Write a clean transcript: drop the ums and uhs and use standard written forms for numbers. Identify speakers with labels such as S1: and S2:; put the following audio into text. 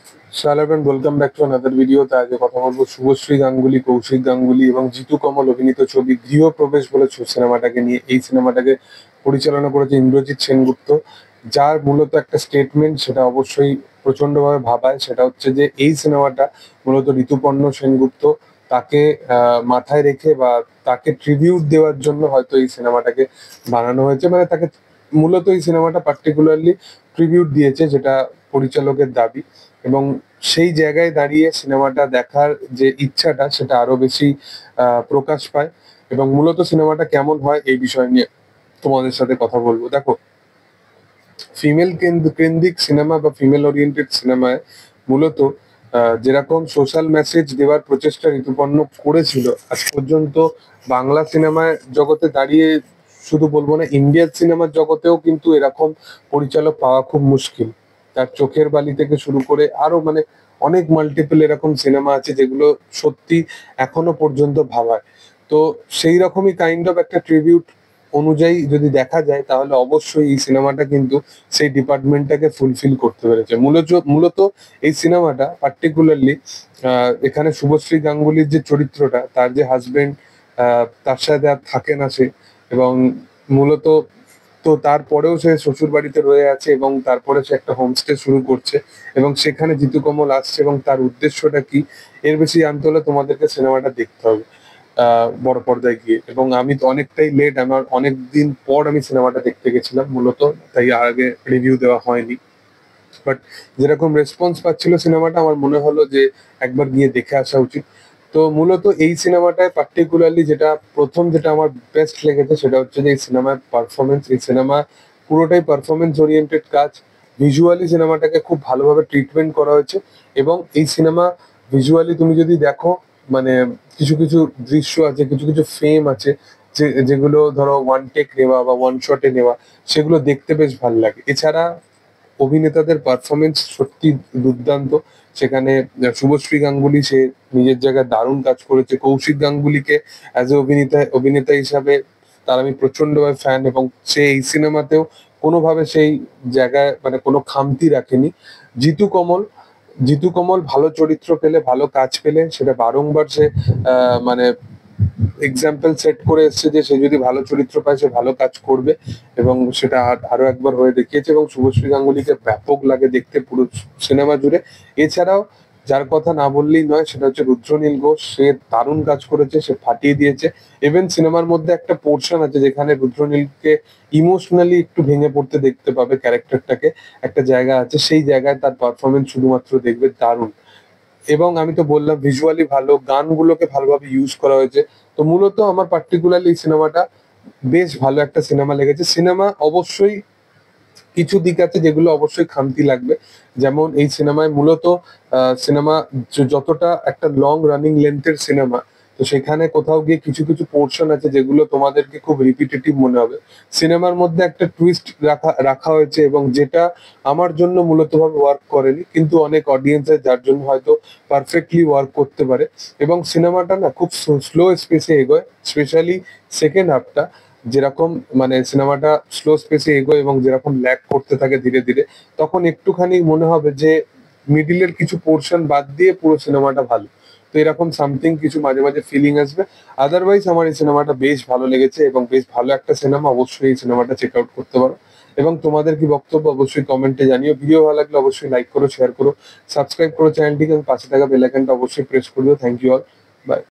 S1: Hello and welcome back to another video. তে আজকে কথা বলবো শুভশ্রী গাঙ্গুলি, কৌশিক গাঙ্গুলি এবং জিতু কমল অভিনীত ছবি গৃহপ্রবেশ বলে সিনেমাটাকে নিয়ে। এই সিনেমাটাকে পরিচালনা করেছে ইন্দ্রজিৎ সেনগুপ্ত, যার মূলত একটা স্টেটমেন্ট সেটা অবশ্যই প্রচন্ডভাবে ভাবায়। সেটা হচ্ছে যে এই সিনেমাটা মূলত ঋতুপর্ণ সেনগুপ্ত তাকে মাথায় রেখে বা তাকে ট্রিবিউট দেওয়ার জন্য হয়তো এই সিনেমাটাকে বানানো হয়েছে। মানে তাকে মূলত এই সিনেমাটা পার্টিকুলারলি ট্রিবিউট দিয়েছে, যেটা পরিচালকের দাবি। এবং সেই জায়গায় দাঁড়িয়ে সিনেমাটা দেখার যে ইচ্ছাটা সেটা আরো বেশি প্রকাশ পায়। এবং মূলত সিনেমাটা কেমন হয় এই বিষয় নিয়ে তোমাদের সাথে কথা বলবো। দেখো, ফিমেল কেন্দ্রিক সিনেমা বা ফিমেল ওরিয়েন্টেড সিনেমায় মূলত যেরকম সোশ্যাল মেসেজ দেওয়ার প্রচেষ্টা ঋতুপর্ণ করেছিল, আজ পর্যন্ত বাংলা সিনেমায় জগতে দাঁড়িয়ে শুধু বলবো না, ইন্ডিয়ান সিনেমার জগতেও কিন্তু এরকম পরিচালক পাওয়া খুব মুশকিল। তার চোখের বালি থেকে শুরু করে আরো মানে অনেক মাল্টিপল এরকম সিনেমা আছে যেগুলো সত্যি এখনো পর্যন্ত ভাবায়। তো সেই রকমই কাইন্ড অফ একটা ট্রিবিউট অনুযায়ী যদি দেখা যায়, তাহলে অবশ্যই এই সিনেমাটা কিন্তু সেই ডিপার্টমেন্টটাকে ফুলফিল করতে পেরেছে। মূলত এই সিনেমাটা পার্টিকুলারলি এখানে শুভশ্রী গাঙ্গুলির যে চরিত্রটা, তার যে হাজবেন্ড তার সাথে আর থাকে না সে, এবং মূলত তো তারপরেও সে শ্বশুর বাড়িতে রয়ে আছে এবং তারপরে সে একটা হোমস্টে শুরু করছে এবং সেখানে জিতু কমল আসছে এবং তার উদ্দেশ্যটা কি, এর বেশি জানতে হলে তোমাদেরকে সিনেমাটা দেখতে হবে বড় পর্দায় গিয়ে। এবং আমি তো অনেকটাই লেট, আমার অনেক দিন পর আমি সিনেমাটা দেখতে গেছিলাম মূলত, তাই আগে রিভিউ দেওয়া হয়নি। বাট যেরকম রেসপন্স পাচ্ছিল সিনেমাটা, আমার মনে হলো যে একবার গিয়ে দেখে আসা উচিত। তো মূলত এই সিনেমাটায় পার্টিকুলারলি যেটা আমার বেস্ট লেগেছে সেটা হচ্ছে যে এই সিনেমার পারফরমেন্স। এই সিনেমা পুরোটাই পারফরমেন্স ওরিয়েন্টেড কাজ। ভিজুয়ালি সিনেমাটাকে খুব ভালোভাবে ট্রিটমেন্ট করা হয়েছে। এবং এই সিনেমা ভিজুয়ালি তুমি যদি দেখো, মানে কিছু কিছু দৃশ্য আছে, কিছু কিছু ফ্রেম আছে যেগুলো ধরো ওয়ান টেক নেওয়া বা ওয়ান শটে নেওয়া, সেগুলো দেখতে বেশ ভালো লাগে। এছাড়া অভিনেতাদের পারফরমেন্স সত্যি দুর্দান্ত। সেখানে শুভশ্রী গাঙ্গুলি সে নিজের জায়গায় দারুণ কাজ করেছে। কৌশিক গাঙ্গুলিকে অ্যাজ এ অভিনেতা হিসাবে তার আমি প্রচন্ডভাবে ফ্যান, এবং সে এই সিনেমাতেও কোনোভাবে সেই জায়গায় মানে কোনো খামতি রাখেনি। জিতু কমল জিতু কমল ভালো চরিত্র পেলে, ভালো কাজ পেলে সেটা বারংবার সে মানে এক্সাম্পল সেট করে এসছে যে সে যদি ভালো চরিত্র পায় সে ভালো কাজ করবে, এবং সেটা আরো একবার হয়ে দেখিয়েছে। এবং শুভশ্রী গাঙ্গুলিকে ব্যাপক লাগে দেখতে পুরো সিনেমা জুড়ে। এছাড়াও যার কথা না বললেই নয়, সেটা হচ্ছে রুদ্রনীল ঘোষ। সে দারুণ কাজ করেছে, সে ফাটিয়ে দিয়েছে। ইভেন সিনেমার মধ্যে একটা পোর্শন আছে যেখানে রুদ্রনীলকে ইমোশনালি একটু ভেঙে পড়তে দেখতে পাবে, ক্যারেক্টারটাকে একটা জায়গা আছে, সেই জায়গায় তার পারফরমেন্স শুধুমাত্র দেখবে দারুণ। এবং আমি তো বললাম ভিজুয়ালি ভালো, গানগুলোকে ভালোভাবে ইউজ করা হয়েছে। তো মূলত আমার পার্টিকুলারলি এই সিনেমাটা বেশ ভালো একটা সিনেমা লেগেছে। সিনেমা অবশ্যই কিছু দিক আছে যেগুলো অবশ্যই খামতি লাগবে। যেমন এই সিনেমায় মূলত সিনেমা যতটা একটা লং রানিং লেন্থের সিনেমা, তো সেখানে কোথাও গিয়ে কিছু কিছু পোর্শন আছে যেগুলো তোমাদেরকে খুব রিপিটেটিভ মনে হবে। সিনেমার মধ্যে একটা টুইস্ট রাখা রাখা হয়েছে এবং যেটা আমার জন্য মূলত ভাবে ওয়ার্ক করেনি, কিন্তু অনেক অডিয়েন্সের যার জন্য হয়তো পারফেক্টলি ওয়ার্ক করতে পারে। এবং সিনেমাটা না খুব স্লো স্পেসে এগোয়, স্পেশালি সেকেন্ড হাফটা যেরকম, মানে সিনেমাটা স্লো স্পেসে এগোয় এবং যেরকম ল্যাগ করতে থাকে ধীরে ধীরে, তখন একটুখানি মনে হবে যে মিডিলের কিছু পোর্শন বাদ দিয়ে পুরো সিনেমাটা ভালো। তো এরকম সামথিং কিছু মাঝে মাঝে ফিলিং আসবে। আদারওয়াইজ আমার এই সিনেমাটা বেশ ভালো লেগেছে এবং বেশ ভালো একটা সিনেমা। অবশ্যই এই সিনেমাটা চেক আউট করতে পারো। এবং তোমাদের কি বক্তব্য অবশ্যই কমেন্টে জানিও। ভিডিও ভালো লাগলে অবশ্যই লাইক করো, শেয়ার করো, সাবস্ক্রাইব করো চ্যানেলটিকে, এবং পাশে থাকা বেল আইকনটা অবশ্যই প্রেস করে দিও। Thank you all, by.